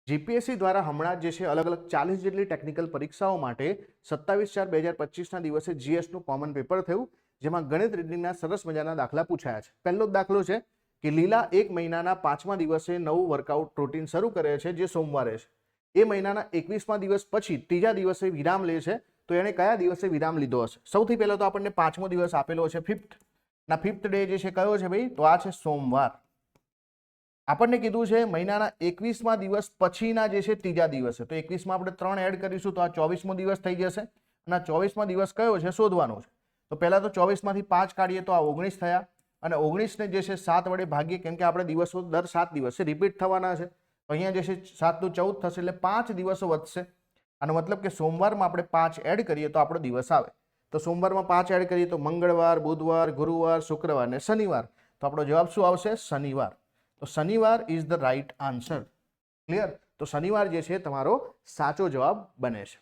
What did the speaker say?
GPSC દ્વારા હમણાં જે છે અલગ અલગ 40 જેટલી ટેકનિકલ પરીક્ષાઓ માટે 27/4/2025ના દિવસે જીએસનું કોમન પેપર થયું, જેમાં ગણિત રીડિંગના સરસ મજાના દાખલા પૂછાયા છે. પહેલો દાખલો છે કે લીલા 1 મહિનાના 5મા દિવસે નવું વર્કઆઉટ રૂટીન શરૂ કરે છે, જે સોમવારે છે. એ મહિનાના 21મા દિવસ પછી ત્રીજા દિવસે વિરામ લે છે, તો એણે કયા દિવસે વિરામ લીધો હશે? સૌથી પહેલા તો આપણને 5મો દિવસ આપેલો છે, ફિફ્થ ડે જે છે કયો છે ભાઈ? તો આ છે સોમવાર. આપણને કીધું છે મહિનાના 21મા દિવસ પછીના જે છે ત્રીજા દિવસે, તો 21માં આપણે 3 એડ કરીશું તો આ 24મો દિવસ થઈ જશે, અને આ 24મા દિવસ કયો છે શોધવાનો છે. તો પહેલા તો 24માંથી 5 કાઢીએ તો આ 19 થયા, અને 19ને જે છે 7 વડે ભાગીએ, કેમ કે આપણે દિવસો દર 7 દિવસે રિપીટ થવાના છે. તો અહીંયા જે છે 7 નું 14 થશે, એટલે 5 દિવસો વધશે. આનો મતલબ કે સોમવારમાં આપણે 5 એડ કરીએ તો આપણો દિવસ આવે. તો સોમવારમાં 5 એડ કરીએ તો મંગળવાર, બુધવાર, ગુરુવાર, શુક્રવાર ને શનિવાર. તો આપણો જવાબ શું આવશે? શનિવાર. તો શનિવાર is the right answer. Clear? તો શનિવાર જે છે તમારો સાચો જવાબ બને છે.